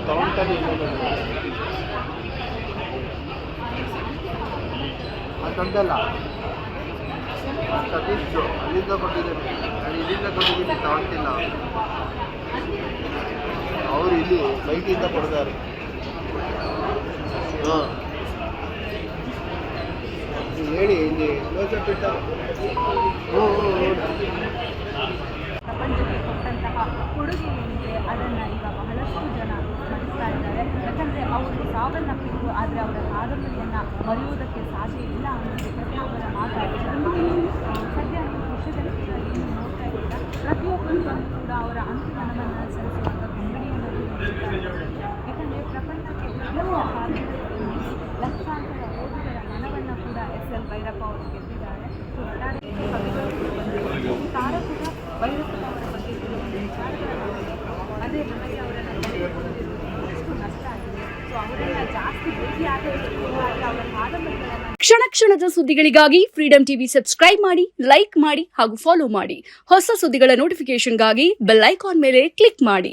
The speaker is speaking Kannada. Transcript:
ತಗೊಂತಾನೆ ಅಂತಂದಲ್ಲ ಸತೀಶ್ ಅಲ್ಲಿಂದ ಕೊಟ್ಟಿದ್ದೇನೆ, ನಾನು ಇಲ್ಲಿಂದ ಕೊಟ್ಟಿದ್ದೀನಿ, ತಗೊಳ್ತಿಲ್ಲ. ಅವರು ಇಲ್ಲಿ ಬೈಕಿಂದ ಕೊಡ್ತಾರೆ. ಹಾಂ ಹೇಳಿ, ಇಲ್ಲಿ ಕ್ಲೋಸಪ್ ಇಟ್ಟ. ಪ್ರಪಂಚಕ್ಕೆ ಕೊಟ್ಟಂತಹ ಕೊಡುಗೆಯೇನಿದೆ ಅದನ್ನು ಈಗ ಬಹಳಷ್ಟು ಜನ ಸ್ಮರಿಸ್ತಾ ಇದ್ದಾರೆ. ಯಾಕಂದರೆ ಅವರು ಸಾವನ್ನಪ್ಪಿದ್ರು, ಆದರೆ ಅವರ ಕಾದಂಬರಿಯನ್ನು ಮರೆಯುವುದಕ್ಕೆ ಸಾಧ್ಯ ಇಲ್ಲ ಅನ್ನೋದು ಪ್ರತಿಯೊಬ್ಬರ ಮಾತಾಡಿದ್ದಾರೆ. ಸದ್ಯ ನೀವು ವಿಷಯದಲ್ಲಿ ಕೂಡ ಏನು ನೋಡ್ತಾ ಇದ್ದೀರಾ, ಪ್ರತಿಯೊಬ್ಬರು ಕೂಡ ಅವರ ಅಂತಿಮ ನಮನ ಸಲ್ಲಿಸುವಂಥ ಬೆಂಬಲಿಯನ್ನು ನೀಡ್ತಾ ಇದ್ದಾರೆ. ಯಾಕಂದರೆ ಪ್ರಪಂಚಕ್ಕೆ ಲಕ್ಷಾಂತರ ಓದುಗರ ಮನವನ್ನು ಕೂಡ ಎಸ್.ಎಲ್. ಭೈರಪ್ಪ ಅವರು ಗೆದ್ದಿದ್ದಾರೆ. ಕವಿಗಳು ಬಂದಿದ್ದಾರೆ, ತಾರ ಕೂಡ ಭೈರಪ್ಪ ಅವರ ಬಗ್ಗೆ ವಿಚಾರಗಳನ್ನು ಅದೇ ನಮಗೆ ಅವರನ್ನು ಎಷ್ಟು ನಷ್ಟ ಆಗಿದೆ. ಸೊ ಅವರನ್ನು ಜಾಸ್ತಿ ಭೇಟಿ ಆಗಬೇಕು, ಅವರ ಕಾದಂಬರಿಗಳನ್ನು ಕ್ಷಣ ಕ್ಷಣದ ಸುದ್ದಿಗಳಿಗಾಗಿ ಫ್ರೀಡಂ ಟಿವಿ ಸಬ್ಸ್ಕ್ರೈಬ್ ಮಾಡಿ, ಲೈಕ್ ಮಾಡಿ ಹಾಗೂ ಫಾಲೋ ಮಾಡಿ. ಹೊಸ ಸುದ್ದಿಗಳ ನೋಟಿಫಿಕೇಶನ್ಗಾಗಿ ಬೆಲ್ ಐಕಾನ್ ಮೇಲೆ ಕ್ಲಿಕ್ ಮಾಡಿ.